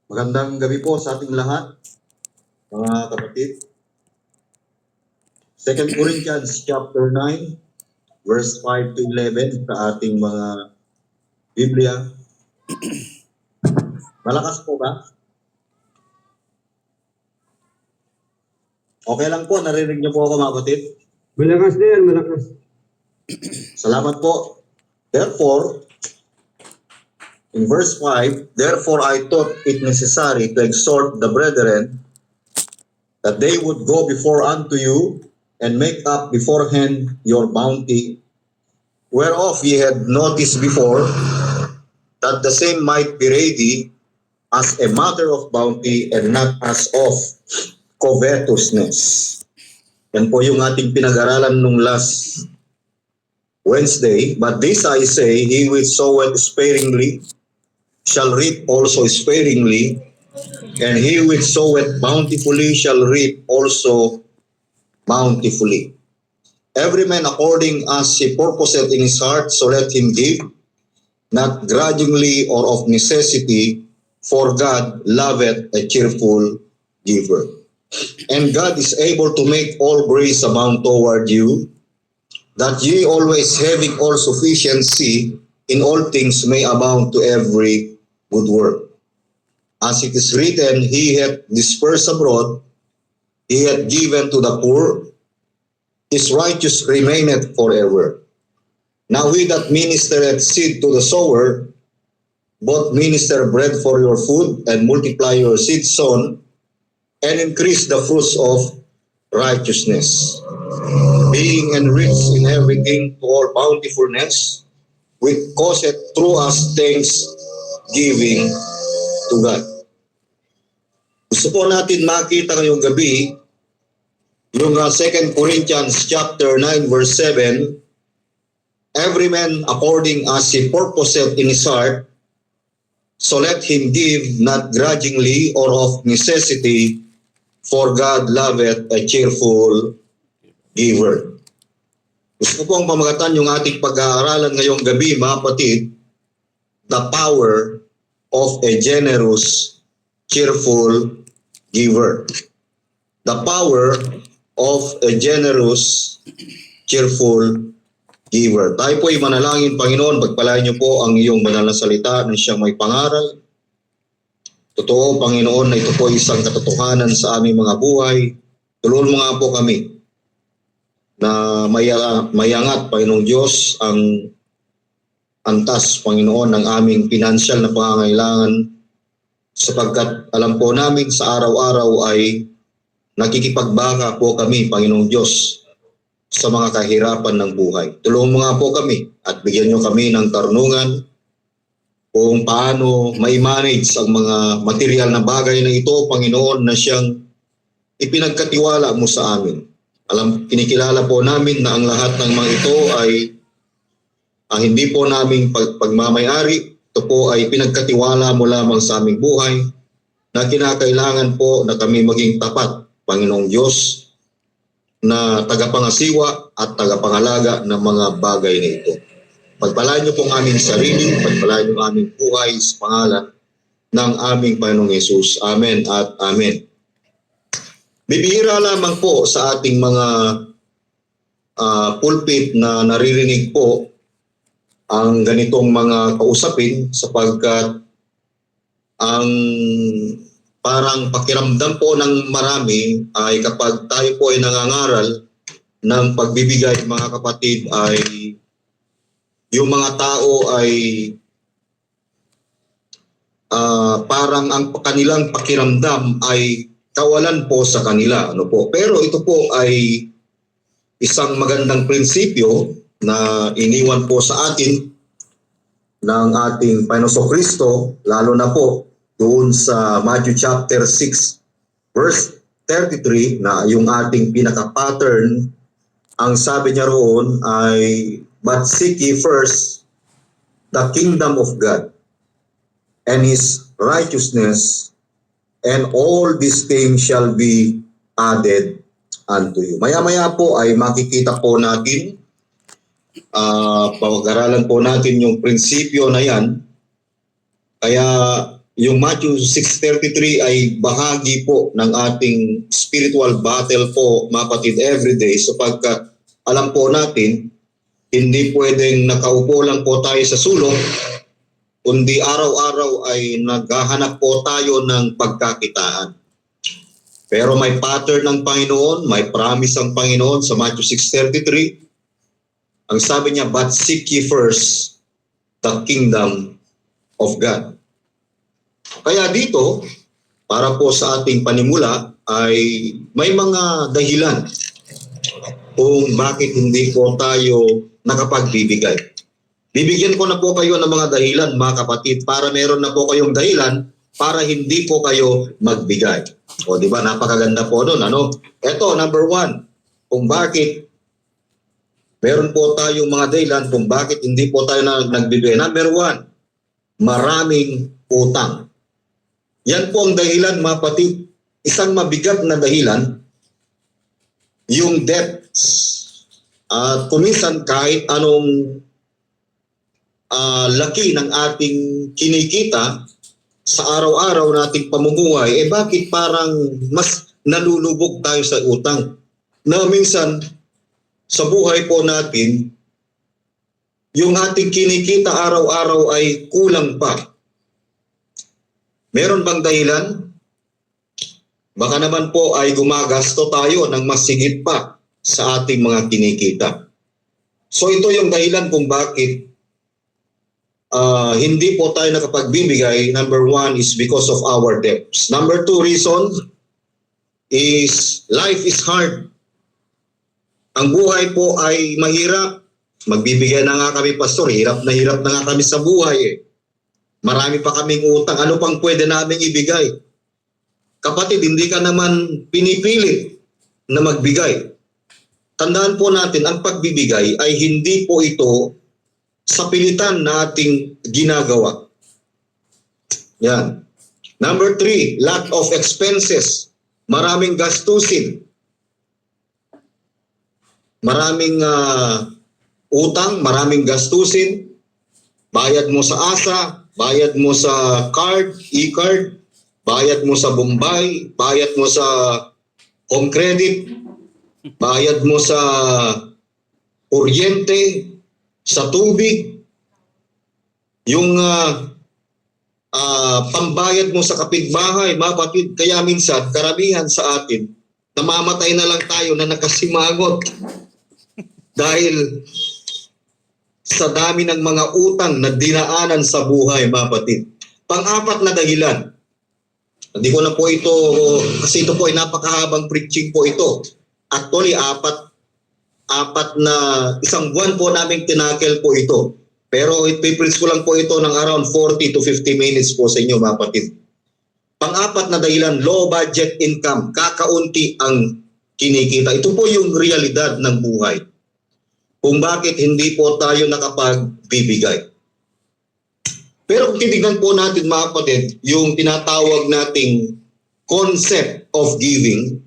Magandang gabi po sa ating lahat, mga kapatid. 2 Corinthians chapter 9, verse 5 to 11 sa ating mga Biblia. Malakas po ba? Okay lang po, narinig niyo po ako mga kapatid. Malakas na yan, malakas. Salamat po. Therefore, in verse 5, therefore I thought it necessary to exhort the brethren that they would go before unto you and make up beforehand your bounty, whereof ye had noticed before, that the same might be ready as a matter of bounty and not as of covetousness. Yan po yung ating pinag-aralan nung last Wednesday. But this I say, he which soweth sparingly shall reap also sparingly, and he which soweth bountifully shall reap also bountifully. Every man according as he purposeth in his heart, so let him give, not grudgingly or of necessity, for God loveth a cheerful giver. And God is able to make all grace abound toward you, that ye always having all sufficiency in all things may abound to every good work. As it is written, he hath dispersed abroad, he hath given to the poor, his righteous remaineth forever. Now he that ministereth seed to the sower, both minister bread for your food, and multiply your seed sown, and increase the fruits of righteousness, being enriched in everything to all bountifulness, which causeth through us thanksgiving to God. Gusto po natin makita ngayong gabi yung 2 Corinthians chapter 9 verse 7, every man according as he purposeth in his heart, so let him give, not grudgingly or of necessity, for God loveth a cheerful giver. Gusto ko pong pamagatan yung ating pag-aaralan ngayong gabi, mga kapatid, the power of a generous, cheerful giver. The power of a generous, cheerful giver. Tayo po ay manalangin, Panginoon, pagpalain niyo po ang iyong banal na salita na siyang may pangaral. Totoo, Panginoon, na ito po isang katotohanan sa aming mga buhay. Tulungan mo nga po kami na mayangat, Panginoong Diyos, ang antas, Panginoon, ng aming financial na pangangailangan, sapagkat alam po namin sa araw-araw ay nakikipagbaka po kami, Panginoong Diyos, sa mga kahirapan ng buhay. Tulungan mo nga po kami at bigyan niyo kami ng karunungan kung paano ma-manage ang mga material na bagay na ito, Panginoon, na siyang ipinagkatiwala mo sa amin. Kinikilala po namin na ang lahat ng mga ito ay ang hindi po naming pagmamayari. Ito po ay pinagkatiwala mo lamang sa aming buhay na kinakailangan po na kami maging tapat, Panginoong Diyos, na tagapangasiwa at tagapangalaga ng mga bagay na ito. Pagpalain niyo pong aming sarili, pagpalain niyo ang aming buhay sa pangalan ng aming Panginoong Yesus. Amen at Amen. Bibihira lamang po sa ating mga pulpit na naririnig po ang ganitong mga kausapin, sapagkat ang parang pakiramdam po ng marami ay kapag tayo po ay nangangaral ng pagbibigay, mga kapatid, ay yung mga tao ay parang ang kanilang pakiramdam ay kawalan po sa kanila. Ano po? Pero ito po ay isang magandang prinsipyo na iniwan po sa atin ng ating Panginoong Kristo, lalo na po doon sa Matthew chapter 6 verse 33, na yung ating pinaka-pattern. Ang sabi niya roon ay, but seek ye first the kingdom of God and His righteousness, and all these things shall be added unto you. Maya-maya po ay makikita po natin, pag-aralan po natin yung prinsipyo na yan Kaya yung Matthew 6:33 ay bahagi po ng ating spiritual battle po, mga kapatid, everyday, sapagkat alam po natin, hindi pwedeng nakaupo lang po tayo sa sulok, kundi araw-araw ay naghahanap po tayo ng pagkakitaan. Pero may pattern ng Panginoon, may promise ang Panginoon sa Matthew 6:33. Ang sabi niya, but seek ye first the kingdom of God. Kaya dito, para po sa ating panimula, ay may mga dahilan kung bakit hindi po tayo nakapagbibigay. Bibigyan ko na po kayo ng mga dahilan, mga kapatid, para meron na po kayong dahilan para hindi po kayo magbigay. O di ba, napakaganda po doon, ano? Ito, number 1, kung bakit meron po tayong mga dahilan kung bakit hindi po tayo nagbibigay. Number 1, maraming utang. Yan po ang dahilan, mga kapatid. Isang mabigat na dahilan, yung debts. At kuminsan kahit anong laki ng ating kinikita sa araw-araw nating pamumuhay, bakit parang mas nalulubog tayo sa utang? Na minsan, sa buhay po natin, yung ating kinikita araw-araw ay kulang pa. Meron bang dahilan? Baka naman po ay gumagasto tayo ng mas sigit pa sa ating mga kinikita. So ito yung dahilan kung bakit hindi po tayo nakapagbibigay. Number 1 is because of our debts. Number 2 reason is life is hard. Ang buhay po ay mahirap. Magbibigay na nga kami, pastor. Hirap na nga kami sa buhay eh. Marami pa kaming utang. Ano pang pwede namin ibigay? Kapatid, hindi ka naman pinipilit na magbigay. Tandaan po natin, ang pagbibigay ay hindi po ito sa pilitan na ating ginagawa. Yan. Number 3, lack of expenses. Maraming gastusin. Maraming utang, maraming gastusin. Bayad mo sa ASA, bayad mo sa card, e-card, bayad mo sa Bombay, bayad mo sa home credit, bayad mo sa kuryente, sa tubig, yung pambayad mo sa kapitbahay, mapatid. Kaya minsan, karamihan sa atin, namamatay na lang tayo na nakasimangot dahil sa dami ng mga utang na dinaanan sa buhay, mapatid. Pang-apat na dahilan, hindi ko na po ito, kasi ito po ay napakahabang preaching po ito. Actually, apat na isang buwan po namin tinakel po ito. Pero ipipreach ko lang po ito ng around 40 to 50 minutes po sa inyo, mga kapatid. Pang-apat na dahilan, low budget income, kakaunti ang kinikita. Ito po yung realidad ng buhay. Kung bakit hindi po tayo nakapagbibigay. Pero kung titignan po natin, mga kapatid, yung tinatawag nating concept of giving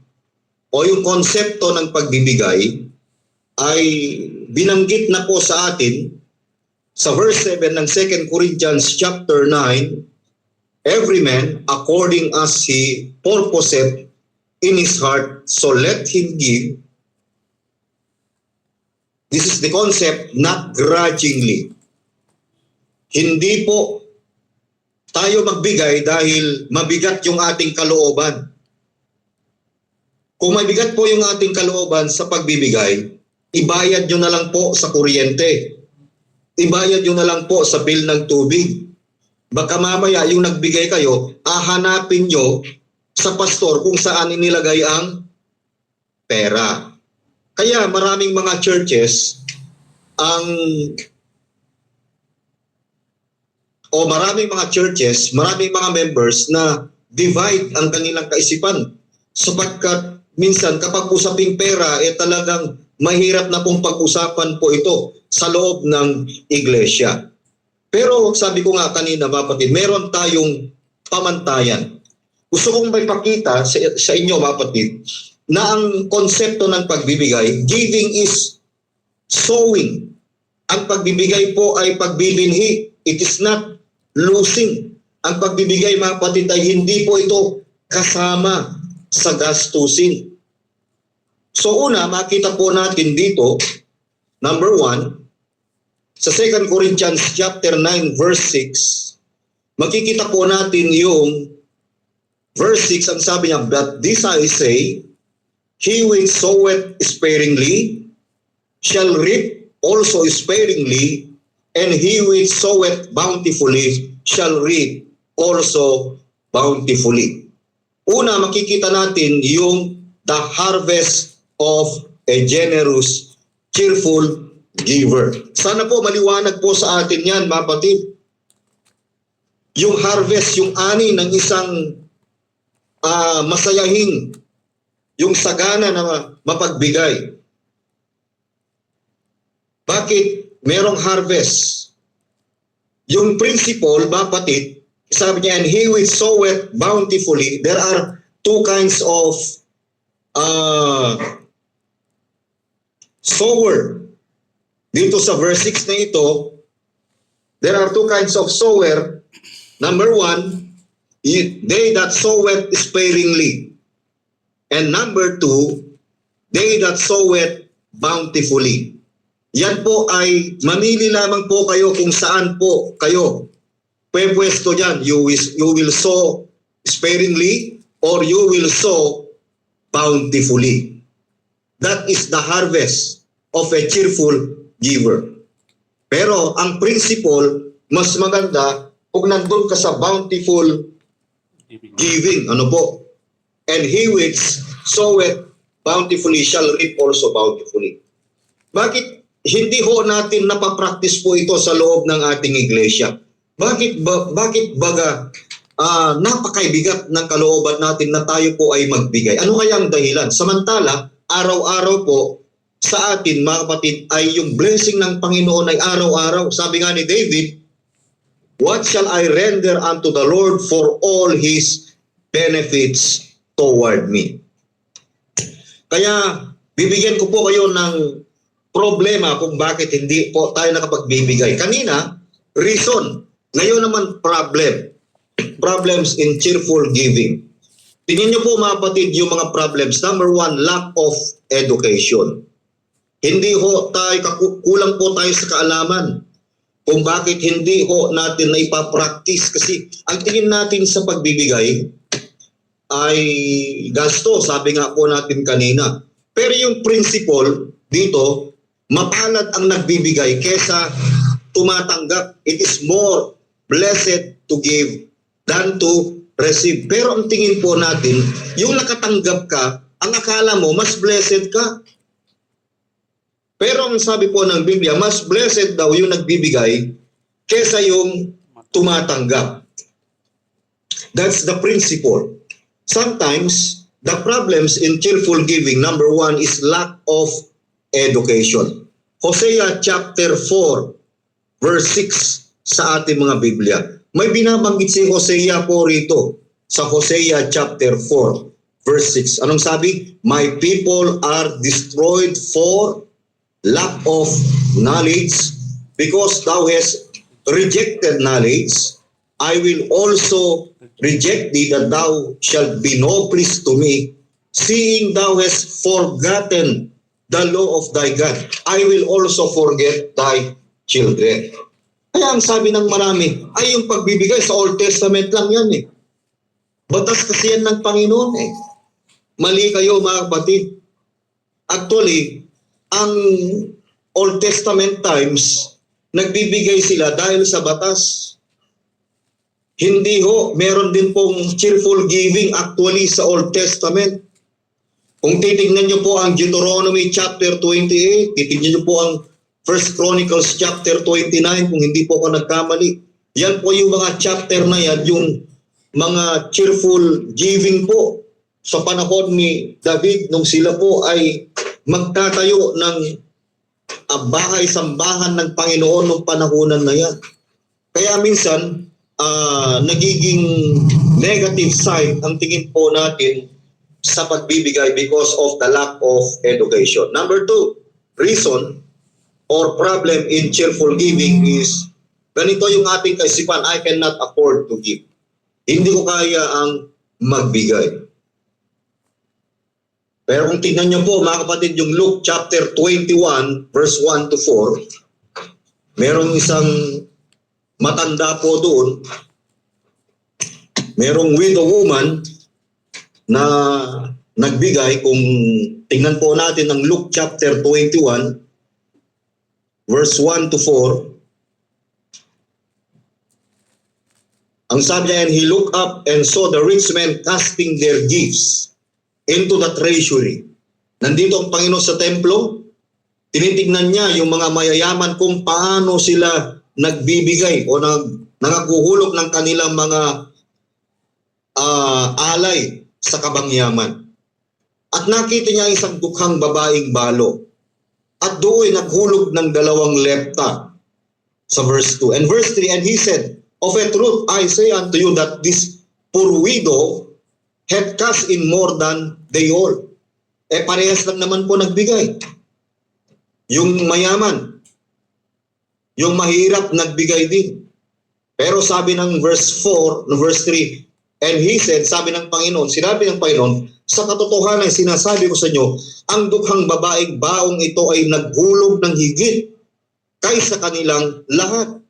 o yung konsepto ng pagbibigay ay binanggit na po sa atin sa verse 7 ng 2 Corinthians chapter 9, every man according as he purposeth in his heart, so let him give. This is the concept, not grudgingly. Hindi po tayo magbigay dahil mabigat yung ating kalooban. Kung mabigat po yung ating kalooban sa pagbibigay, ibayad nyo na lang po sa kuryente. Ibayad nyo na lang po sa bill ng tubig. Baka mamaya yung nagbigay kayo, hahanapin nyo sa pastor kung saan inilagay ang pera. Kaya maraming mga churches maraming mga members na divide ang kanilang kaisipan. Sapagkat minsan kapag usaping pera, talagang mahirap na pong pag-usapan po ito sa loob ng iglesia. Pero sabi ko nga kanina, mapatid, meron tayong pamantayan. Gusto kong may pakita sa inyo, mapatid, na ang konsepto ng pagbibigay, giving is sowing. Ang pagbibigay po ay pagbibinhi. It is not losing. ang pagbibigay mga kapatid ay hindi po ito kasama sa gastusin. So una, makita po natin dito, number 1, sa 2 Corinthians chapter 9 verse 6, makikita po natin yung verse 6, ang sabi niya, "But this I say, he which soweth sparingly shall reap also sparingly, and he which soweth bountifully shall reap also bountifully." Una, makikita natin yung the harvest of a generous, cheerful giver. Sana po maliwanag po sa atin yan, mga kapatid. Yung harvest, yung ani ng isang masayahing, yung sagana na mapagbigay. Bakit merong harvest? Yung principle, mga kapatid, sabi niya, "And he which soweth bountifully," there are two kinds of sower. Dito sa verse 6 na ito, there are two kinds of sower. Number 1, they that soweth sparingly. And number 2, they that soweth bountifully. Yan po ay mamili lamang po kayo kung saan po kayo pwesto dyan. You will sow sparingly or you will sow bountifully. That is the harvest of a cheerful giver. Pero ang principle, mas maganda kung nandun ka sa bountiful giving. Ano po? "And he which soweth bountifully shall reap also bountifully." Bakit hindi ho natin napapractice po ito sa loob ng ating iglesia? Bakit baga napakaibigat ng kalooban natin na tayo po ay magbigay? Ano kaya ang dahilan? Samantala, araw-araw po sa atin, mga kapatid, ay yung blessing ng Panginoon ay araw-araw. Sabi nga ni David, "What shall I render unto the Lord for all His benefits toward me?" Kaya bibigyan ko po kayo ng problema kung bakit hindi po tayo nakapagbibigay. Kanina, reason. Ngayon naman, problems in cheerful giving. Tingnan niyo po, mga kapatid, yung mga problems. Number 1, lack of education. Hindi ho tayo, kulang po tayo sa kaalaman kung bakit hindi ho natin na ipapractice. Kasi ang tingin natin sa pagbibigay ay gasto, sabi nga po natin kanina. Pero yung principle dito, mapalad ang nagbibigay kesa tumatanggap. It is more blessed to give than to receive. Pero ang tingin po natin, yung nakatanggap ka, ang akala mo, mas blessed ka. Pero ang sabi po ng Biblia, mas blessed daw yung nagbibigay kesa yung tumatanggap. That's the principle. Sometimes, the problems in cheerful giving, number 1, is lack of education. Hosea chapter 4, verse 6 sa ating mga Biblia. May binabanggit si Hosea po rito sa Hosea chapter 4, verse 6. Anong sabi? "My people are destroyed for lack of knowledge, because thou hast rejected knowledge. I will also reject thee, that thou shalt be no priest to me, seeing thou hast forgotten the law of thy God. I will also forget thy children." Kaya ang sabi ng marami, ay yung pagbibigay sa Old Testament lang yan eh. Batas kasi yan ng Panginoon eh. Mali kayo, mga kapatid. Actually, ang Old Testament times, nagbibigay sila dahil sa batas. Hindi ho, meron din pong cheerful giving actually sa Old Testament. Kung titignan nyo po ang Deuteronomy chapter 28, titignan nyo po ang 1 Chronicles chapter 29, kung hindi po ako nagkamali. Yan po yung mga chapter na yan, yung mga cheerful giving po sa panahon ni David nung sila po ay magtatayo ng bahay-sambahan ng Panginoon nung panahonan na yan. Kaya minsan, nagiging negative side ang tingin po natin sa pagbibigay because of the lack of education. Number 2, reason or problem in cheerful giving is ganito yung ating kaisipan, I cannot afford to give. Hindi ko kaya ang magbigay. Pero kung tingnan nyo po, mga kapatid, yung Luke chapter 21, verse 1 to 4, merong isang matanda po doon, merong widow woman na nagbigay. Kung tingnan po natin ang Luke chapter 21, verse 1 to 4, ang sabi niya, and he looked up and saw the rich men casting their gifts into the treasury. Nandito ang Panginoon sa templo, tinitignan niya yung mga mayayaman kung paano sila nagbibigay o nangaguhulog ng kanilang mga alay sa kabangyaman. At nakita niya isang dukhang babaeng balo. At doon naghulog ng 2 lepta sa verse 2. And verse 3, and he said, of a truth I say unto you that this poor widow had cast in more than they all. Parehas lang naman po nagbigay. Yung mayaman, yung mahirap nagbigay din. Pero sabi ng verse 4, no verse 3, and he said, sabi ng Panginoon, sinabi ng Panginoon, sa katotohanan sinasabi ko sa inyo, ang dukhang babaeng baong ito ay naghulog ng higit kaysa kanilang lahat.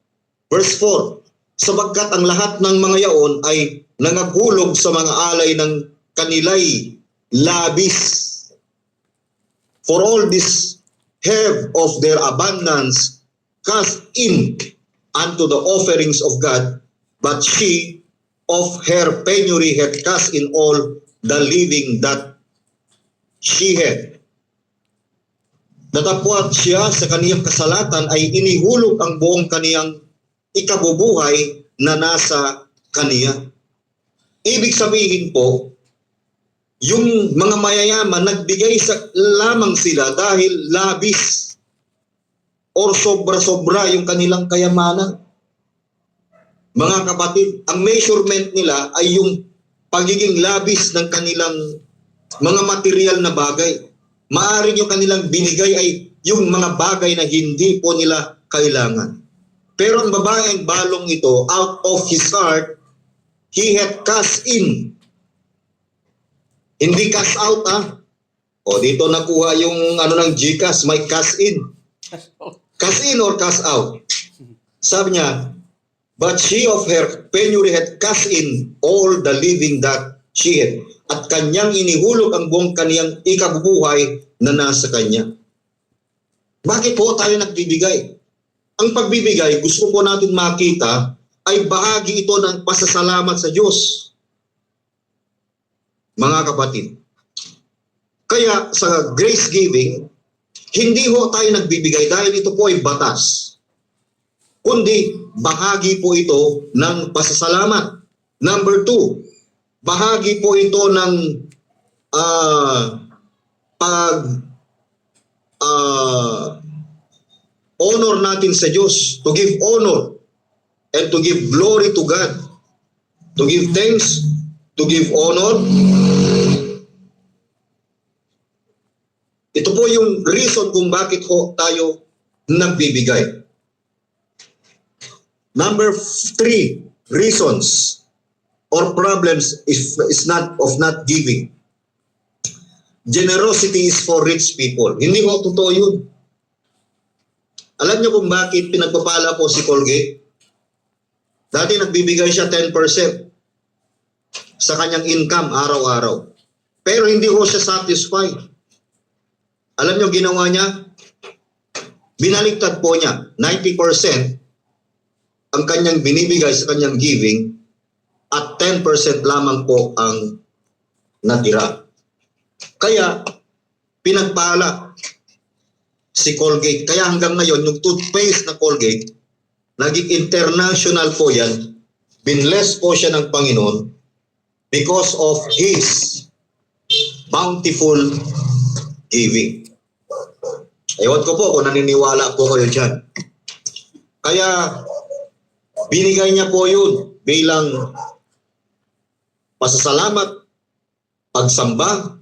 Verse 4, sabagkat ang lahat ng mga yaon ay nangaghulog sa mga alay ng kanilay labis. For all this have of their abundance cast in unto the offerings of God, but she of her penury had cast in all the living that she had. Datapwat siya sa kaniyang kasalatan ay inihulog ang buong kaniyang ikabubuhay na nasa kaniya. Ibig sabihin po, yung mga mayayaman nagbigay lamang sila dahil labis or sobra-sobra yung kanilang kayamanan. Mga kapatid, ang measurement nila ay yung pagiging labis ng kanilang mga material na bagay. Maaring yung kanilang binigay ay yung mga bagay na hindi po nila kailangan. Pero ang babaeng balong ito, out of his heart, he had cast in. Hindi cast out, O dito nakuha yung ng GCash, may cast in. Cast in or cast out? Sabi niya, but she of her penury had cast in all the living that she had. At kanyang inihulog ang buong kaniyang ikabubuhay na nasa kanya. Bakit po tayo nagbibigay? Ang pagbibigay, gusto po natin makita, ay bahagi ito ng pasasalamat sa Diyos. Mga kapatid. Kaya sa grace giving, hindi ho tayo nagbibigay dahil ito po ay batas. Kundi bahagi po ito ng pasasalamat. Number 2, bahagi po ito ng honor natin sa Diyos. To give honor and to give glory to God. To give thanks, to give honor. Ito po yung reason kung bakit ho tayo nagbibigay. Number 3 reasons or problems is not giving. Generosity is for rich people. Hindi ko totoo yun. Alam niyo kung bakit pinagpapala po si Colgate? Dati nagbibigay siya 10% sa kanyang income araw-araw. Pero hindi ko siya satisfied. Alam niyo ginawa niya? Binaliktad po niya. 90% ang kanyang binibigay sa kanyang giving at 10% lamang po ang natira. Kaya pinagpala si Colgate. Kaya hanggang ngayon, yung toothpaste na Colgate, naging international po yan. Binless po siya ng Panginoon because of His bountiful giving. Ewan ko po kung naniniwala po kayo dyan. Kaya binigay niya po yun bilang pasasalamat, pagsamba,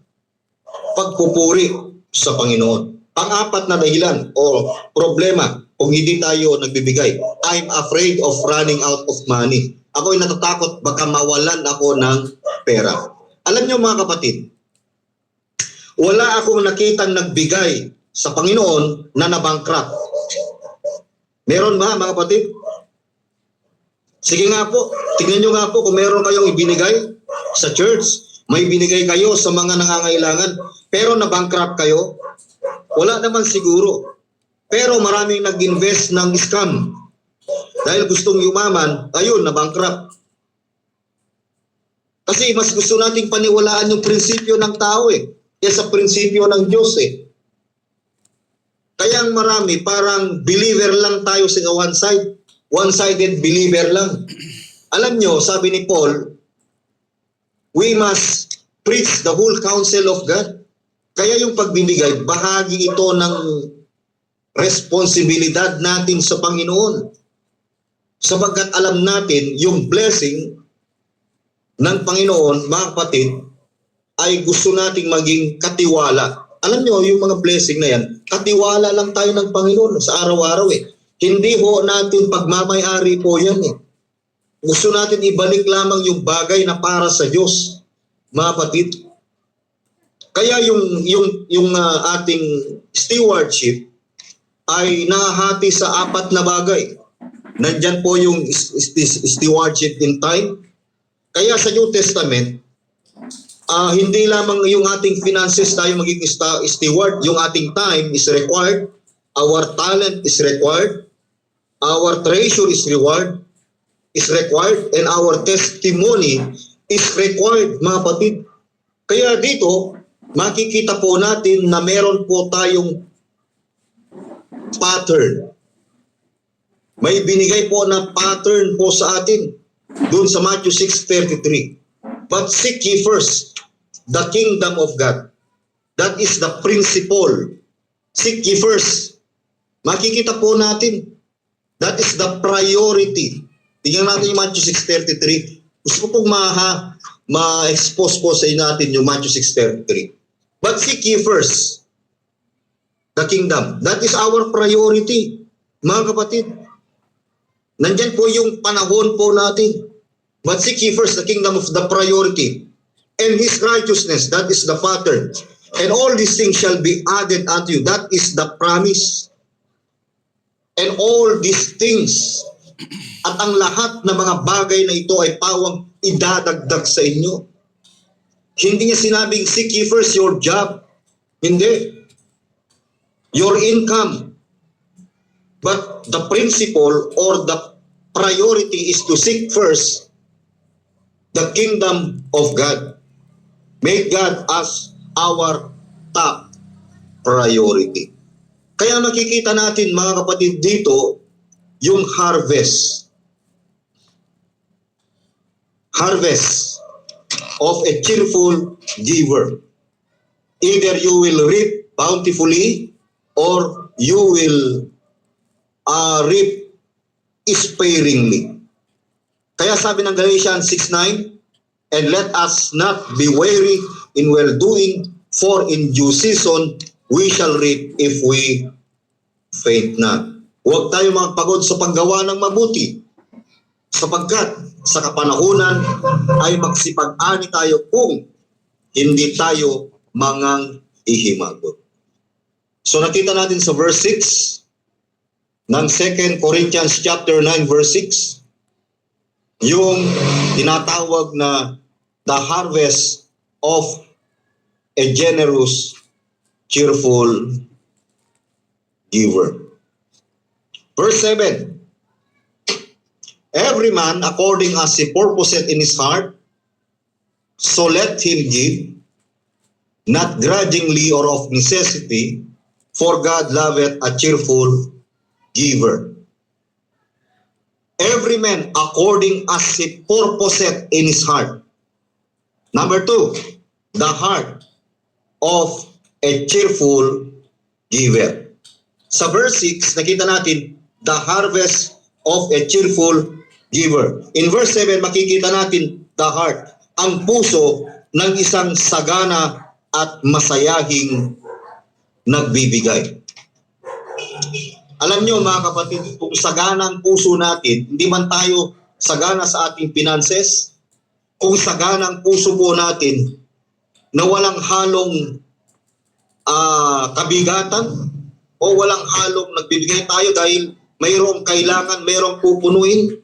pagpupuri sa Panginoon. Pang-apat na dahilan o problema kung hindi tayo nagbibigay. I'm afraid of running out of money. Ako'y natatakot baka mawalan ako ng pera. Alam niyo mga kapatid, wala akong nakitang nagbigay sa Panginoon na nabankrupt. Meron ba mga kapatid? Sige nga po, tingnan nyo nga po kung meron kayong ibinigay sa church, may binigay kayo sa mga nangangailangan, pero nabankrupt kayo, wala naman siguro. Pero maraming nag-invest ng scam. Dahil gustong yumaman, ayun, nabankrupt. Kasi mas gusto nating paniwalaan yung prinsipyo ng tao kaysa prinsipyo ng Diyos Kaya ang marami, parang believer lang tayo sa one side. One-sided believer lang. Alam nyo, sabi ni Paul, we must preach the whole counsel of God. Kaya yung pagbibigay, bahagi ito ng responsibilidad natin sa Panginoon. Sapagkat alam natin, yung blessing ng Panginoon, mga kapatid, ay gusto nating maging katiwala. Alam nyo, yung mga blessing na yan, katiwala lang tayo ng Panginoon sa araw-araw Hindi ho natin pagmamay-ari po yan Gusto natin ibalik lamang yung bagay na para sa Diyos, mga kapatid. Kaya yung ating stewardship ay nahahati sa 4 na bagay. Nandyan po yung stewardship in time. Kaya sa New Testament, hindi lamang yung ating finances tayo magiging steward, yung ating time is required, our talent is required, our treasure is required, and our testimony is required, mga kapatid. Kaya dito, makikita po natin na meron po tayong pattern. May binigay po na pattern po sa atin doon sa Matthew 6:33. But seek ye first the kingdom of God. That is the principle. Seek ye first. Makikita po natin. That is the priority. Tingnan natin yung Matthew 6:33. Gusto ko pong ma-expose po sa natin yung Matthew 6:33. But seek ye first the kingdom. That is our priority, mga kapatid. Nandyan po yung panahon po natin. But seek ye first the kingdom of the priority and His righteousness. That is the pattern. And all these things shall be added unto you. That is the promise. And all these things at ang lahat ng mga bagay na ito ay pawang idadagdag sa inyo. Hindi niya sinabing seek ye first your job. Hindi. Your income. But the principle or the priority is to seek first the kingdom of God. Make God as our top priority. Kaya makikita natin mga kapatid dito yung harvest. Harvest of a cheerful giver. Either you will reap bountifully or you will reap sparingly. Kaya sabi ng Galatians 6:9, and let us not be weary in well-doing, for in due season we shall reap if we faint not. Huwag tayo magpagod sa paggawa ng mabuti, sapagkat sa kapanahunan ay magsipag-ani tayo kung hindi tayo mangang ihimagot. So nakita natin sa verse 6 ng 2 Corinthians chapter 9 verse 6, yung tinatawag na the harvest of a generous, cheerful giver. Verse 7, every man according as he purposeth in his heart, so let him give, not grudgingly or of necessity, for God loveth a cheerful giver. Every man according as he purposeth in his heart. Number 2, the heart of a cheerful giver. Sa verse 6, nakita natin the harvest of a cheerful giver. In verse 7, makikita natin the heart, ang puso ng isang sagana at masayahing nagbibigay. Alam nyo mga kapatid, kung sagana ang puso natin, hindi man tayo sagana sa ating finances, kung sagana ang puso po natin na walang halong kabigatan o walang halong nagbibigay tayo dahil mayroong kailangan, mayroong pupunuin,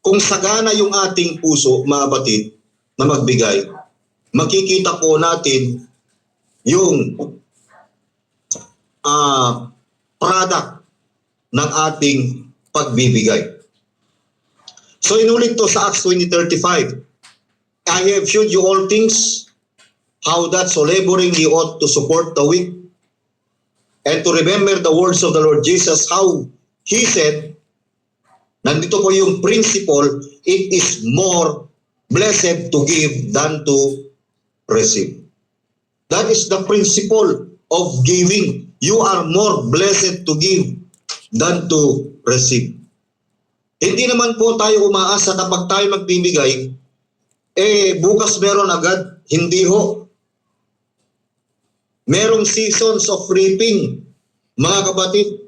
kung sagana yung ating puso, mga kapatid, na magbigay, makikita po natin yung product ng ating pagbibigay. So inulit to sa Acts 20:35. I have showed you all things, how that so laboring ye ought to support the weak, and to remember the words of the Lord Jesus, how He said, nandito po yung principle, it is more blessed to give than to receive. That is the principle of giving. You are more blessed to give than to receive. Hindi naman po tayo umaasa kapag tayo magbibigay, bukas meron agad. Hindi ho. Merong seasons of reaping, mga kapatid.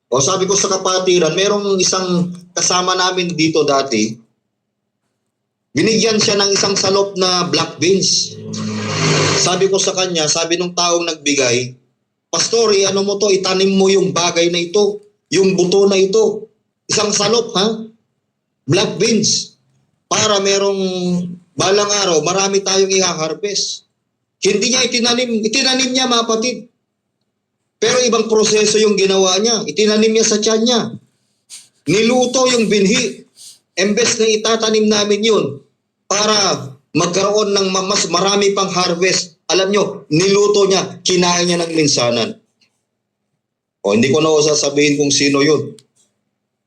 O sabi ko sa kapatiran, merong isang kasama namin dito dati, binigyan siya ng isang salop na black beans. Sabi ko sa kanya, sabi nung taong nagbigay, Pastor, ano mo to, itanim mo yung bagay na ito, yung buto na ito. Isang salop, ha? Black beans. Para merong balang araw, marami tayong i-harvest. Hindi niya itinanim niya mga kapatid. Pero ibang proseso yung ginawa niya. Itinanim niya sa tiyan niya. Niluto yung binhi. Embes na itatanim namin yun para magkaroon ng mas marami pang harvest. Alam nyo, niluto niya, kinain niya ng minsanan. O hindi ko na sasabihin kung sino yun.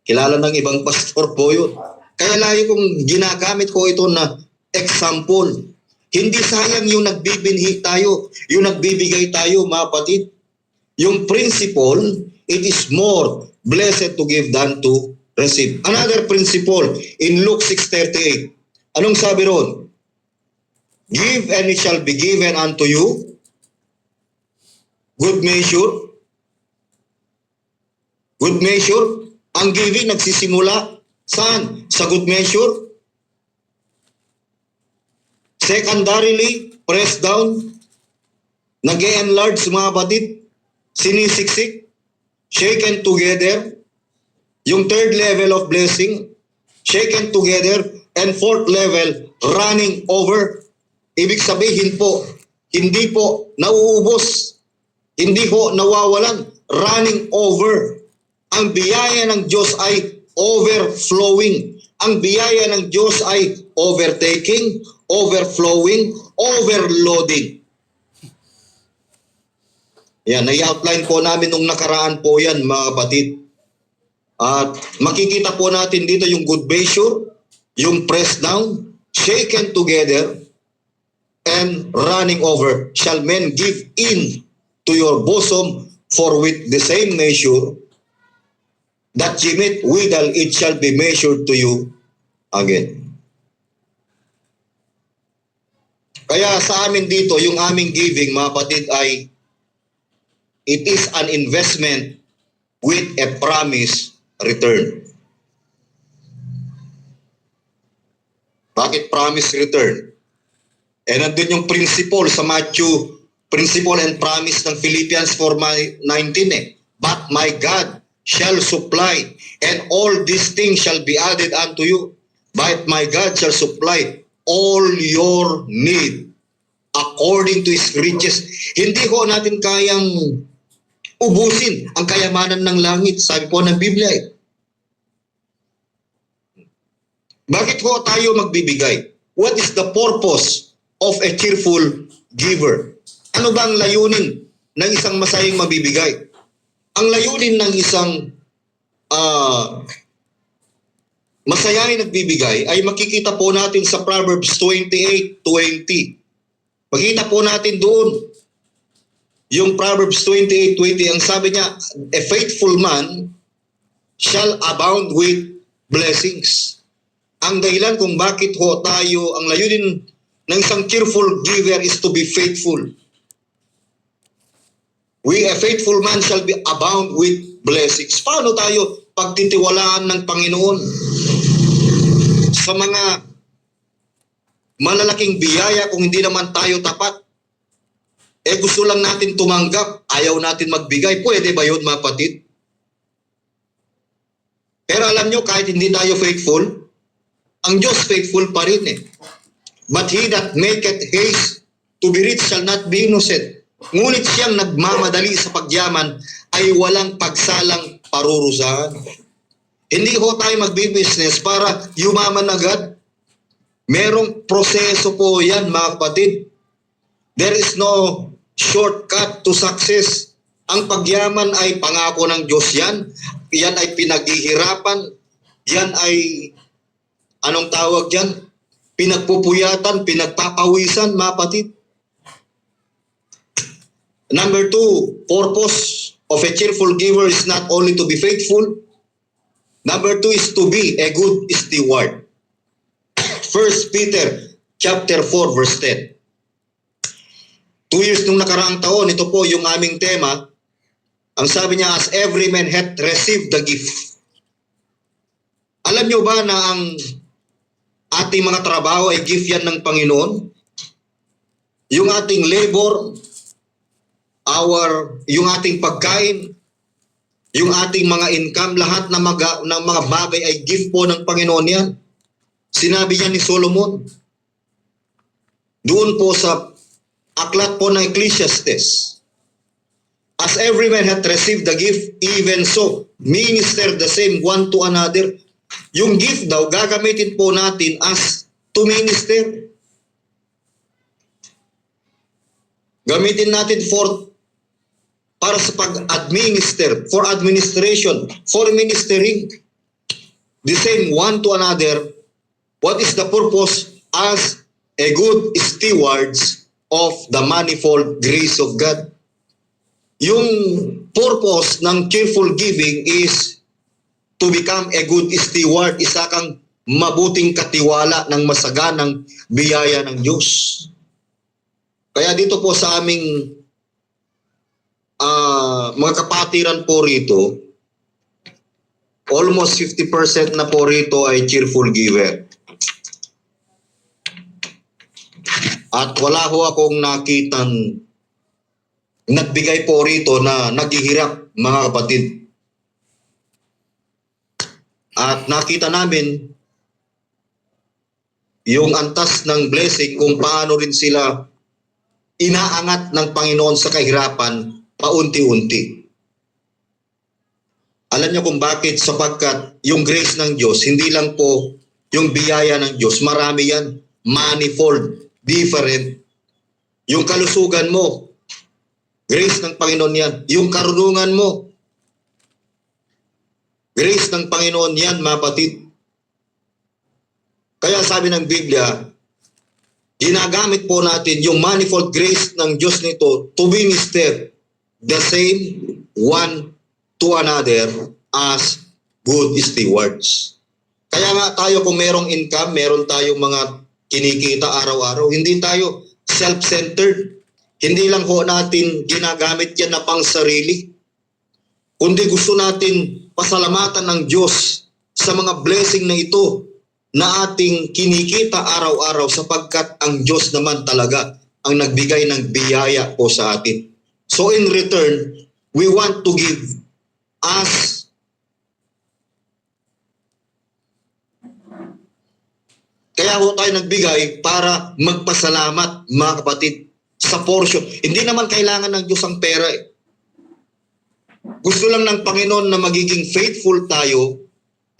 Kilala ng ibang pastor po yun. Kaya lagi kong ginagamit ko ito na example. Hindi sayang yung nagbibinhi tayo, yung nagbibigay tayo, mga kapatid. Yung principle, it is more blessed to give than to receive. Another principle in Luke 6:38. Anong sabi ron? Give and it shall be given unto you. Good measure. Good measure. Ang giving nagsisimula saan? Sa good measure. Secondarily, press down. Nag-enlarge mga kapatid. Sinisiksik. Shaken together. Yung third level of blessing. Shaken together. And fourth level, running over. Ibig sabihin po, hindi po nauubos. Hindi po nawawalan. Running over. Ang biyaya ng Diyos ay overflowing. Ang biyaya ng Diyos ay overtaking, overflowing, overloading. Yan, i-outline po namin nung nakaraan po yan, mga kapatid. At makikita po natin dito yung good measure, yung press down, shaken together, and running over. Shall men give in to your bosom, for with the same measure that ye meet withal, it shall be measured to you again. Kaya sa amin dito, yung aming giving, mga kapatid, ay it is an investment with a promise return. Bakit promise return? Nandun yung principle sa Matthew, principle and promise ng Philippians 4:19 But my God shall supply, and all these things shall be added unto you. But my God shall supply all your need according to His riches. Hindi ko natin kayang ubusin ang kayamanan ng langit, sabi po ng Biblia. Bakit ko tayo magbibigay? What is the purpose of a cheerful giver? Ano ba ang layunin ng isang masayang mabibigay? Ang layunin ng isang masayahin nagbibigay ay makikita po natin sa Proverbs 28:20. Makikita po natin doon yung Proverbs 28:20, ang sabi niya, a faithful man shall abound with blessings. Ang dahilan kung bakit ho tayo, ang layunin ng isang cheerful giver is to be faithful. a faithful man shall be abound with blessings. Paano tayo pagtitiwalaan ng Panginoon sa mga malalaking biyaya kung hindi naman tayo tapat? Gusto lang natin tumanggap, ayaw natin magbigay. Pwede ba yun, mga kapatid? Pero alam nyo, kahit hindi tayo faithful, ang Diyos faithful pa rin eh. But he that maketh haste to be rich shall not be innocent. Ngunit siyang nagmamadali sa pagyaman ay walang pagsalang parurusahan. Hindi ho tayo magbibusiness para yumaman agad. Merong proseso po yan, mga kapatid. There is no shortcut to success. Ang pagyaman ay pangako ng Diyos yan. Yan ay pinaghihirapan. Yan ay, anong tawag yan? Pinagpupuyatan, pinagpapawisan, mga kapatid. Number 2, purpose of a cheerful giver is not only to be faithful. Number 2 is to be a good steward. 1 Peter chapter 4 verse 10. 2 years nung nakaraang taon, ito po yung aming tema. Ang sabi niya, as every man hath received the gift. Alam niyo ba na ang ating mga trabaho ay gift yan ng Panginoon? Yung ating labor, yung ating pagkain, yung ating mga income, lahat ng mga bagay ay gift po ng Panginoon yan. Sinabi niya ni Solomon, doon po sa aklat po ng Ecclesiastes, as every man hath received the gift, even so, minister the same one to another. Yung gift daw, gagamitin po natin as to minister. Gamitin natin para sa pag-administer, for administration, for ministering. The same one to another. What is the purpose? As a good stewards of the manifold grace of God. Yung purpose ng cheerful giving is to become a good steward. Isa kang mabuting katiwala ng masaganang biyaya ng Diyos. Kaya dito po sa aming mga kapatiran po rito, almost 50% na po rito ay cheerful giver. At wala ho akong nakitang nagbigay po rito na naghihirap, mga kapatid. At nakita namin yung antas ng blessing kung paano rin sila inaangat ng Panginoon sa kahirapan paunti-unti. Alam niyo kung bakit? Sapagkat yung grace ng Diyos, hindi lang po yung biyaya ng Diyos, marami yan, manifold, different. Yung kalusugan mo, grace ng Panginoon yan. Yung karunungan mo, grace ng Panginoon yan, mga kapatid. Kaya sabi ng Biblia, ginagamit po natin yung manifold grace ng Diyos nito to minister the same one to another as good stewards. Kaya nga tayo kung merong income, meron tayong mga kinikita araw-araw, hindi tayo self-centered. Hindi lang ho natin ginagamit yan na pang sarili. Kundi gusto natin pasalamatan ng Diyos sa mga blessing na ito na ating kinikita araw-araw sapagkat ang Diyos naman talaga ang nagbigay ng biyaya po sa atin. So in return, we want to give as kaya ho tayo nagbigay para magpasalamat, mga kapatid, sa portion. Hindi naman kailangan ng Diyos ang pera eh. Gusto lang ng Panginoon na magiging faithful tayo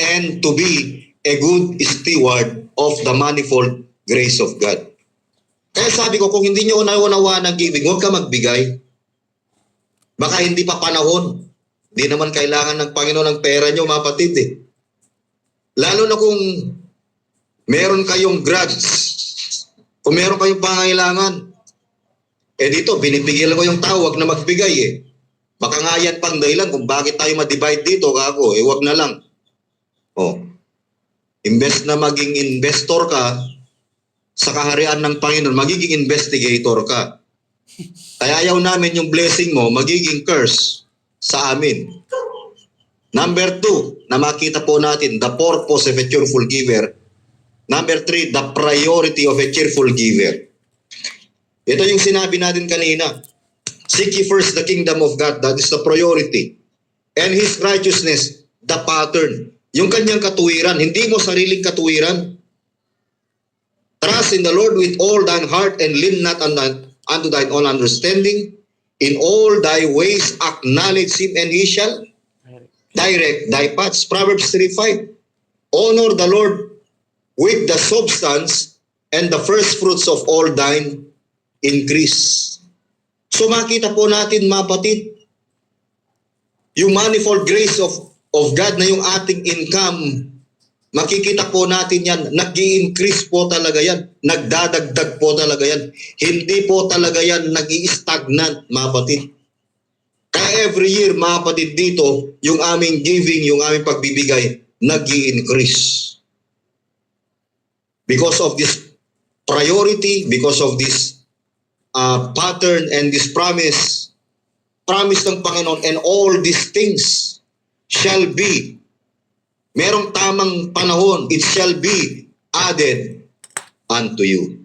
and to be a good steward of the manifold grace of God. Kaya sabi ko, kung hindi nyo unawa ng giving, huwag ka magbigay. Baka hindi pa panahon. Hindi naman kailangan ng Panginoon ng pera nyo, mga kapatid eh. Lalo na kung meron kayong grudge, kung meron kayong pangangailangan, dito, binipigilan ko yung tao, wag na magbigay eh. Baka nga yan pang dahilan kung bakit tayo ma-divide dito, kako, wag na lang. Imbes na maging investor ka sa kaharian ng Panginoon, magiging investigator ka. Kaya ayaw namin yung blessing mo magiging curse sa amin. Number 2, na makita po natin, the purpose of a cheerful giver. Number 3, the priority of a cheerful giver. Ito yung sinabi natin kanina. Seek ye first the kingdom of God, that is the priority. And His righteousness, the pattern. Yung kanyang katuwiran, hindi mo sariling katuwiran. Trust in the Lord with all thine heart and lean not unto thine own understanding. In all thy ways acknowledge Him and He shall direct thy paths. Proverbs 3:5. Honor the Lord with the substance and the first fruits of all thine increase. So makita po natin mga kapatid, yung manifold grace of God na yung ating income, makikita po natin yan, nag-i-increase po talaga yan, nagdadagdag po talaga yan. Hindi po talaga yan nag-i-stagnant mga kapatid. Kaya every year mga kapatid dito, yung aming giving, yung aming pagbibigay, nag-i-increase. Because of this priority, because of this pattern and this promise ng Panginoon, and all these things shall be, merong tamang panahon, it shall be added unto you.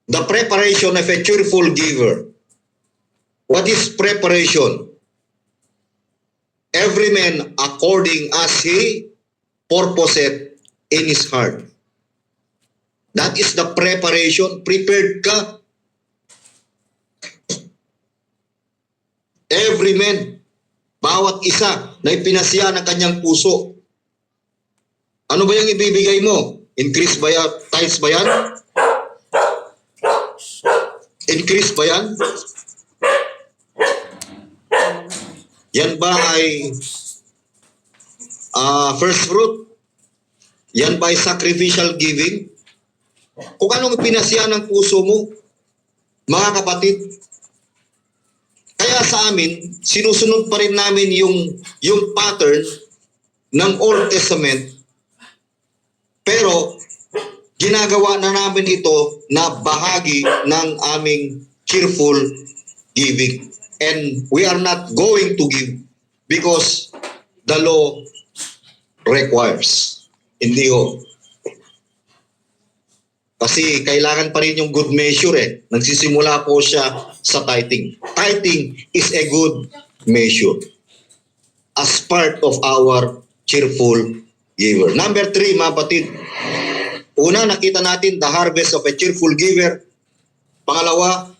The preparation of a cheerful giver. What is preparation? Every man according as he purposeth in his heart. That is the preparation. Prepared ka. Every man, bawat isa na ipinasya ng kanyang puso. Ano ba yung ibibigay mo? Increase ba yan? Tithes ba yan? Increase ba yan? Yan ba ay first fruit? Yan ba ay sacrificial giving? Kung anong pinasya ng puso mo, mga kapatid. Kaya sa amin, sinusunod pa rin namin yung pattern ng Old Testament, pero ginagawa na namin ito na bahagi ng aming cheerful giving. And we are not going to give because the law requires. Hindi ho. Kasi kailangan pa rin yung good measure eh. Nagsisimula po siya sa tithing. Tithing is a good measure as part of our cheerful giver. Number 3, mga batid. Una, nakita natin the harvest of a cheerful giver. Pangalawa,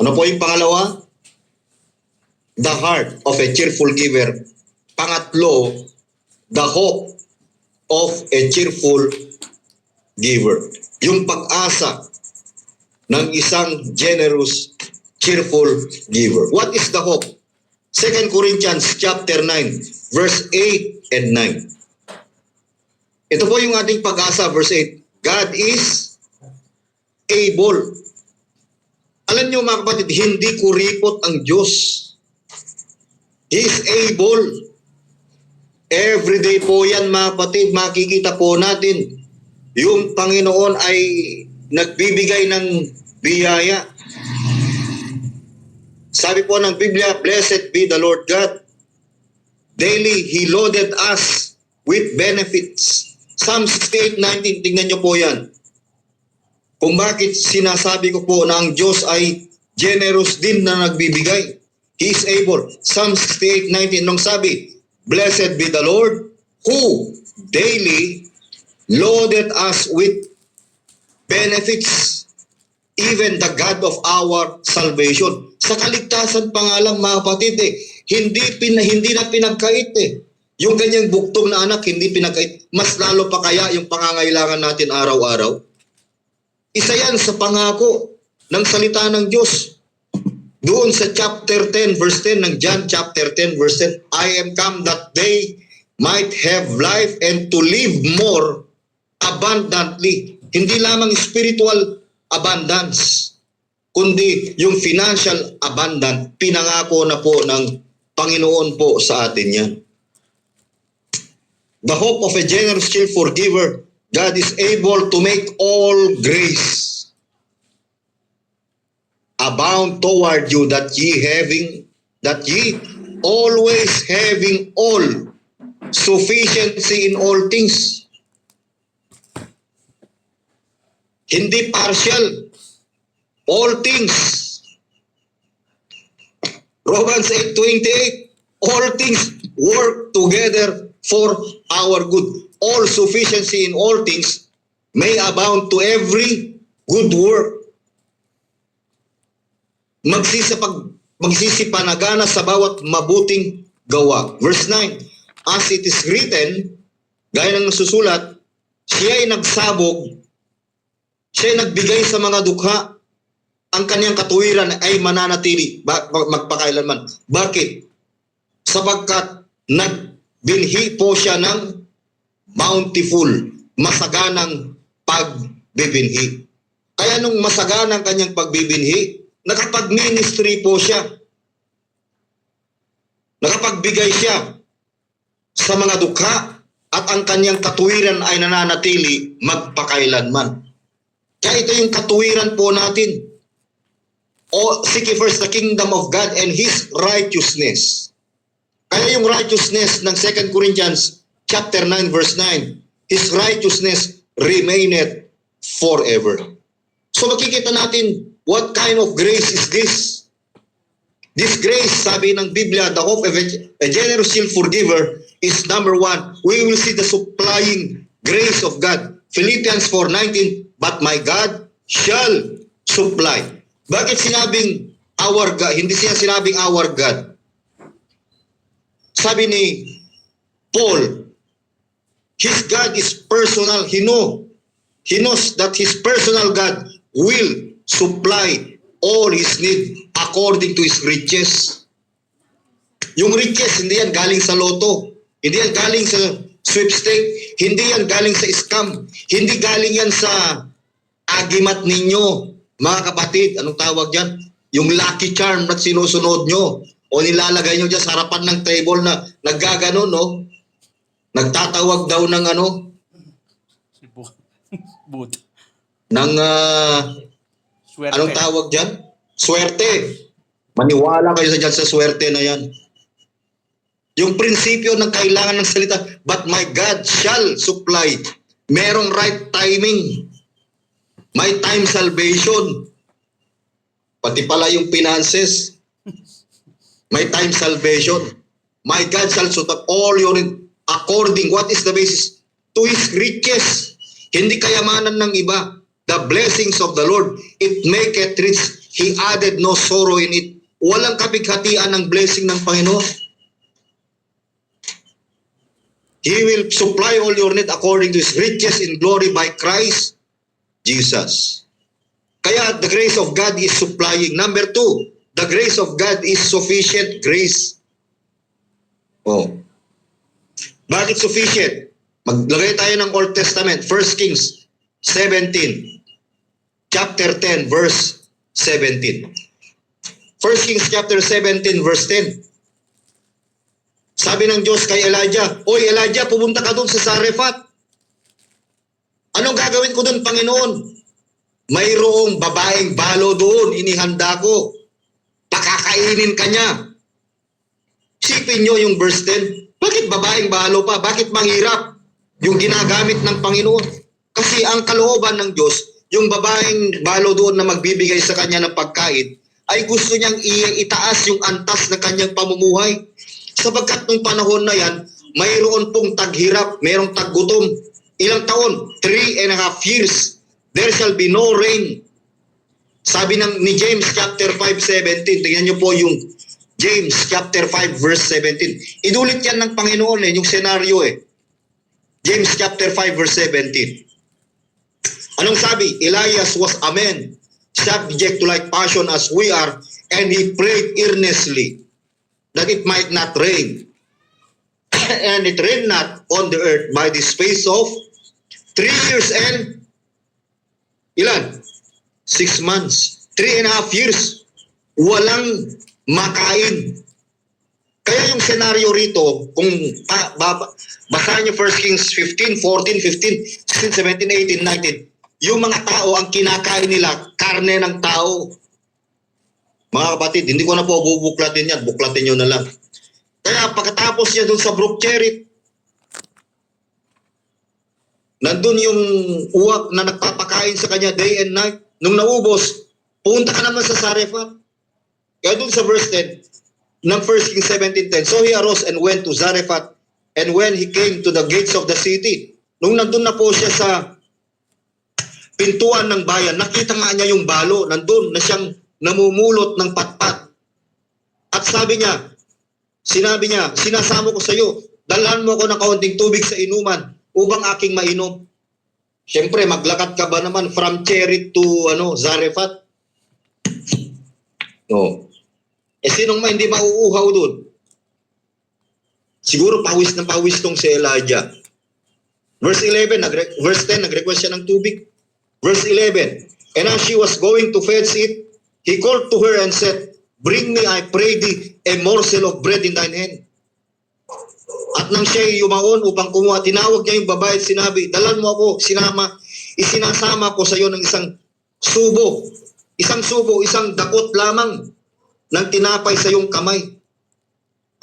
ano po yung pangalawa? The heart of a cheerful giver. Pangatlo, the hope of a cheerful giver. Yung pag-asa ng isang generous, cheerful giver. What is the hope? 2 Corinthians chapter 9, verse 8 and 9. Ito po yung ating pag-asa, verse 8. God is able. Alam nyo mga kapatid, hindi kuripot ang Diyos. He is able. Everyday po yan mga kapatid, makikita po natin. Yung Panginoon ay nagbibigay ng biyaya. Sabi po ng Biblia, blessed be the Lord God. Daily, He loaded us with benefits. Psalm 68:19, tingnan nyo po yan. Kung bakit sinasabi ko po na ang Diyos ay generous din na nagbibigay. He is able. Psalm 68:19, nung sabi, blessed be the Lord who daily loaded us with benefits, even the God of our salvation. Sa kaligtasan pa nga lang mga kapatid hindi na pinagkait Yung kanyang buktong na anak hindi pinagkait. Mas lalo pa kaya yung pangangailangan natin araw-araw. Isa yan sa pangako ng salita ng Diyos. Doon sa chapter 10 verse 10 ng John chapter 10 verse 10, I am come that they might have life and to live more abundantly. Hindi lamang spiritual abundance, kundi yung financial abundant, pinangako na po ng Panginoon po sa atin yan. The hope of a generous, cheerful giver. God is able to make all grace abound toward you, that ye always having all sufficiency in all things. Hindi partial. All things. Romans 8:28. All things work together for our good. All sufficiency in all things may abound to every good work. Magsisipanagana sa bawat mabuting gawa. Verse 9. As it is written, gaya ng nasusulat, siya ay nagsabog, siya ay nagbigay sa mga dukha, ang kanyang katuwiran ay mananatili magpakailanman. Bakit? Sapagkat nagbinhi po siya ng bountiful, masaganang pagbibinhi. Kaya nung masaganang kanyang pagbibinhi, nakapag-ministry po siya. Nakapagbigay siya sa mga dukha at ang kanyang katuwiran ay nananatili magpakailanman. Kaya ito yung katuwiran po natin. Seek ye first the kingdom of God and His righteousness. Kaya yung righteousness ng 2 Corinthians chapter 9 verse 9, His righteousness remaineth forever. So makikita natin, what kind of grace is this? This grace, sabi ng Biblia, the hope of a generous forgiver is number one. We will see the supplying grace of God. Philippians 4:19, but my God shall supply. Bakit sinabing our God? Hindi siya sinabing our God. Sabi ni Paul, his God is personal. He knows that his personal God will supply all his need according to his riches. Yung riches, hindi yan galing sa loto. Hindi yan galing sa sweepstake. Hindi yan galing sa scam. Hindi galing yan sa agimat ninyo. Mga kapatid, anong tawag dyan? Yung lucky charm na sinusunod nyo. O nilalagay nyo dyan sa harapan ng table na naggaganon, no? Nagtatawag daw ng ano? Ng Swerte. anong tawag dyan? Swerte. Maniwala kayo dyan sa swerte na yan. Yung prinsipyo ng kailangan ng salita, but my God shall supply. Merong right timing. May time salvation. Pati pala yung finances. May time salvation. My God shall supply all your according. What is the basis? To His riches. Hindi kayamanan ng iba. The blessings of the Lord, it maketh rich. He added no sorrow in it. Walang kapighatian ng blessing ng Panginoon. He will supply all your need according to His riches in glory by Christ Jesus. Kaya the grace of God is supplying. Number 2, the grace of God is sufficient grace. Oh. Bakit sufficient? Maglagay tayo ng Old Testament, 1 Kings 17. Chapter 10, verse 17. 1 Kings chapter 17, verse 10. Sabi ng Diyos kay Elijah, Oy Elijah, pumunta ka doon sa Sarephat. Anong gagawin ko doon, Panginoon? Mayroong babaeng balo doon, inihanda ko. Pakakainin ka niya. Sipin nyo yung verse 10. Bakit babaeng balo pa? Bakit mahirap yung ginagamit ng Panginoon? Kasi ang kalooban ng Diyos, yung babaeng balo doon na magbibigay sa kanya ng pagkain, ay gusto niyang itaas yung antas ng kanyang pamumuhay. Sapagkat nung panahon na yan, mayroon pong taghirap, mayroong taggutom. Ilang taon? 3.5 years. There shall be no rain. Sabi ni James chapter 5:17, tingnan niyo po yung James chapter 5 verse 17. Inulit yan ng Panginoon yung senaryo James chapter 5 verse 17. Anong sabi? Elias was a man, subject to like passion as we are, and he prayed earnestly that it might not rain. And it rained not on the earth by the space of 3 years and ilan? 6 months. 3.5 years. Walang makain. Kaya yung senaryo rito, kung basahin niyo 1 Kings 15, 14, 15, 16, 17, 18, 19, yung mga tao, ang kinakain nila, karne ng tao. Mga kapatid, hindi ko na po bubuklatin yan. Buklatin nyo na lang. Kaya pagkatapos niya dun sa Brook Cherry, nandun yung uwak na nagpapakain sa kanya day and night. Nung naubos, punta ka naman sa Zarephath. Kaya dun sa verse 10 ng 1 Kings 17:10, so he arose and went to Zarephath, and when he came to the gates of the city, nung nandun na po siya sa pintuan ng bayan, nakita nga niya yung balo, nandun na siyang namumulot ng patpat. At sabi niya, sinabi niya, sinasamo ko sa iyo, dalhan mo ako ng kaunting tubig sa inuman upang aking mainom. Siyempre, maglakad ka ba naman from Cherith to Zarephath? No. Sinong hindi mauuhaw doon? Siguro pawis na pawis tong si Elijah. Verse 11, verse 10, nag-request siya ng tubig. Verse 11, and as she was going to fetch it, he called to her and said, bring me, I pray thee, a morsel of bread in thine hand. At nang siya yumaon upang kumuha, tinawag niya yung babae at sinabi, dalan mo ako, isinasama ko sa iyo ng isang subo, isang dakot lamang ng tinapay sa iyong kamay.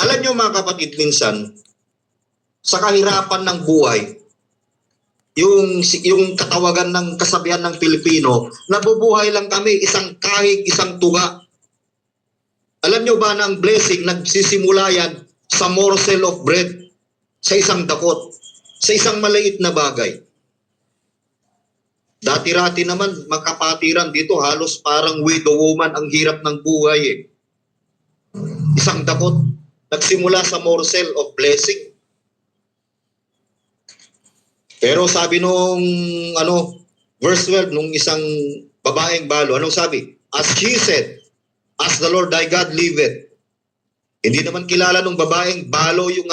Alam niyo mga kapatid, minsan, sa kahirapan ng buhay, yung katawagan ng kasabihan ng Pilipino, nabubuhay lang kami, isang kahig, isang tuga. Alam nyo ba na ang blessing nagsisimula yan sa morsel of bread, sa isang dakot, sa isang maliit na bagay. Dati-rati naman, makapatiran dito, halos parang widow woman, ang hirap ng buhay eh. Isang dakot, nagsimula sa morsel of blessing. Pero sabi nung verse 12 nung isang babaeng balo, anong sabi? As she said, as the Lord thy God liveth. Hindi naman kilala nung babaeng balo yung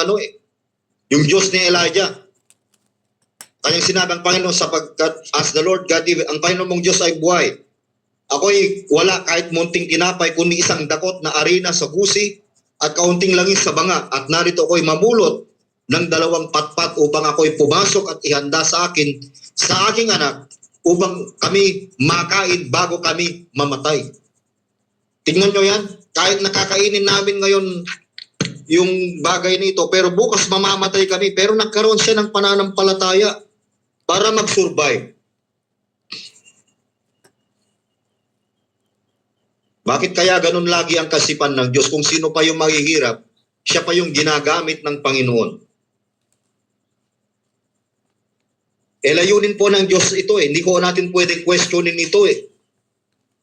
yung Diyos ni Elijah. Kanyang sinabi ang Panginoon, sapagkat as the Lord God liveth, ang Panginoon mong Diyos ay buhay. Ako'y wala kahit munting tinapay, kundi isang dakot na arena sa gusi at kaunting langis sa banga. At narito ako'y mamulot ng 2 patpat upang ako'y pumasok at ihanda sa aking anak, upang kami makain bago kami mamatay. Tingnan nyo yan, kahit nakakainin namin ngayon yung bagay nito, pero bukas mamamatay kami, pero nagkaroon siya ng pananampalataya para mag-survive. Bakit kaya ganun lagi ang kasipan ng Diyos? Kung sino pa yung mahihirap, siya pa yung ginagamit ng Panginoon. Layunin po ng Diyos ito eh. Hindi ko natin pwedeng questionin ito eh.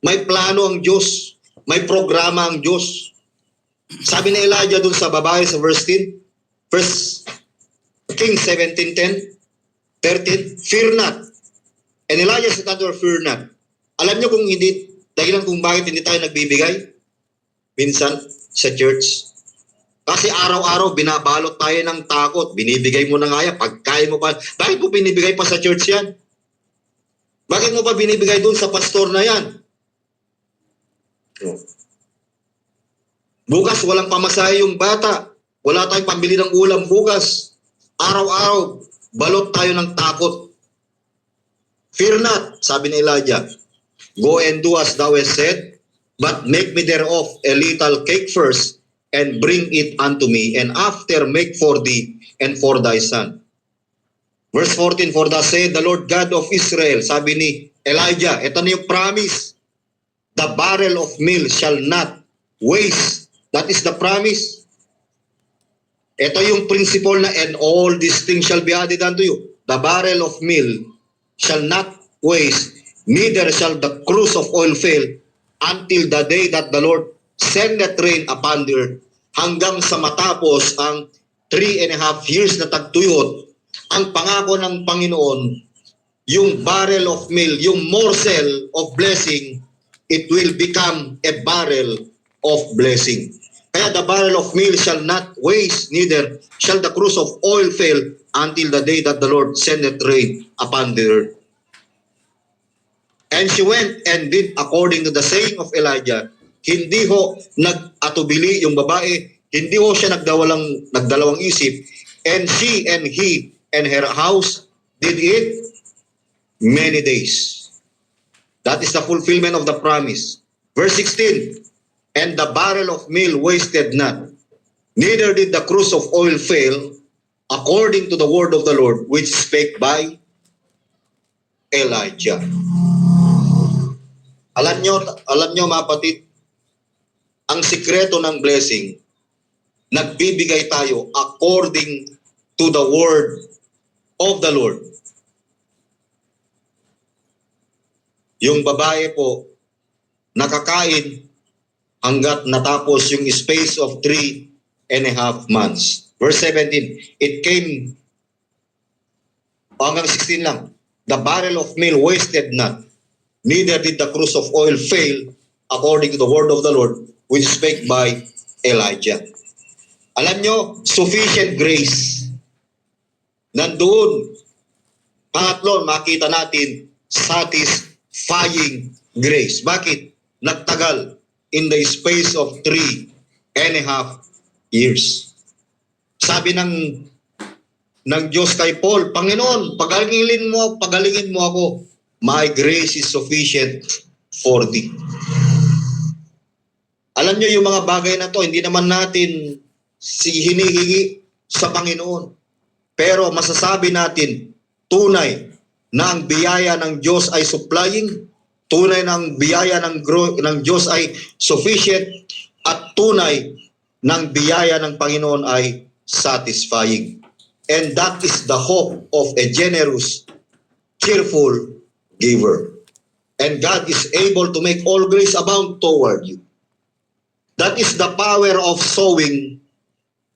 May plano ang Diyos. May programa ang Diyos. Sabi ni Elijah dun sa babae sa verse 10, First Kings 17:10, 13, fear not. And Elijah said unto her, fear not. Alam niyo kung hindi, dahilan kung bakit hindi tayo nagbibigay minsan sa church. Kasi araw-araw binabalot tayo ng takot. Binibigay mo na nga yan. Pagkain mo pa. Bakit mo binibigay pa sa church yan? Bakit mo pa binibigay dun sa pastor na yan? Bukas walang pamasahe yung bata. Wala tayong pambili ng ulam bukas. Araw-araw balot tayo ng takot. Fear not, sabi ni Elijah. Go and do as thou hast said, but make me thereof a little cake first, and bring it unto me, and after make for thee and for thy son. Verse 14, for thus said the Lord God of Israel, sabi ni Elijah, ito na yung promise, the barrel of meal shall not waste. That is the promise. Ito yung principle na, and all these things shall be added unto you. The barrel of meal shall not waste, neither shall the cruse of oil fail, until the day that the Lord sendeth rain upon the earth. Hanggang sa matapos ang 3.5 years na tagtuyot, ang pangako ng Panginoon, yung barrel of meal, yung morsel of blessing, it will become a barrel of blessing. Kaya the barrel of meal shall not waste, neither shall the cruse of oil fail, until the day that the Lord sendeth rain upon the earth. And she went and did according to the saying of Elijah. Hindi ho nag-atubili yung babae, hindi ho siya nagdalawang isip. And she and he and her house did it many days. That is the fulfillment of the promise. Verse 16, and the barrel of meal wasted not, neither did the cruse of oil fail, according to the word of the Lord, which spake by Elijah. Alam nyo mga kapatid, ang sikreto ng blessing, nagbibigay tayo according to the word of the Lord. Yung babae po, nakakain hanggat natapos yung space of 3.5 months. Verse 17, it came, hanggang 16 lang, the barrel of meal wasted not, neither did the cruse of oil fail, according to the word of the Lord, which spake by Elijah. Alam nyo, sufficient grace. Nandoon, pangatlo, makita natin, satisfying grace. Bakit? Nagtagal in the space of 3.5 years. Sabi ng Diyos kay Paul, Panginoon, pagalingin mo ako. My grace is sufficient for thee. Alam nyo yung mga bagay na to, hindi naman natin hinihingi sa Panginoon. Pero masasabi natin, tunay na ang biyaya ng Diyos ay supplying, tunay na ang biyaya ng Diyos ay sufficient, at tunay ng biyaya ng Panginoon ay satisfying. And that is the hope of a generous, cheerful giver. And God is able to make all grace abound toward you. That is the power of sowing,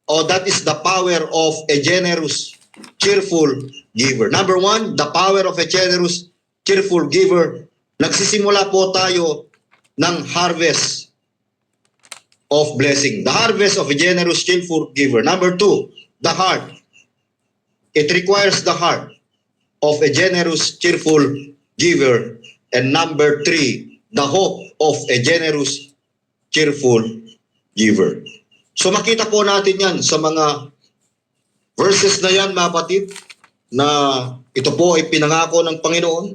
or that is the power of a generous, cheerful giver. Number one, the power of a generous, cheerful giver. Nagsisimula po tayo ng harvest of blessing. The harvest of a generous, cheerful giver. Number two, the heart. It requires the heart of a generous, cheerful giver. And number three, the hope of a generous, cheerful giver. So makita po natin yan sa mga verses na yan, mga kapatid, na ito po ay pinangako ng Panginoon.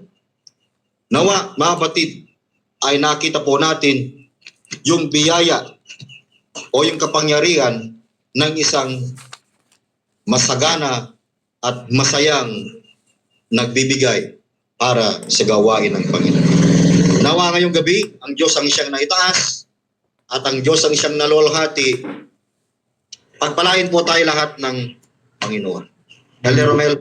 Nawa, mga kapatid, ay nakita po natin yung biyaya o yung kapangyarihan ng isang masagana at masayang nagbibigay para sa gawain ng Panginoon. Nawa ngayong gabi, ang Diyos ang siyang naitaas at ang Diyos ang siyang nalulhati. Pagpalain po tayo lahat ng Panginoon. Elder Romel.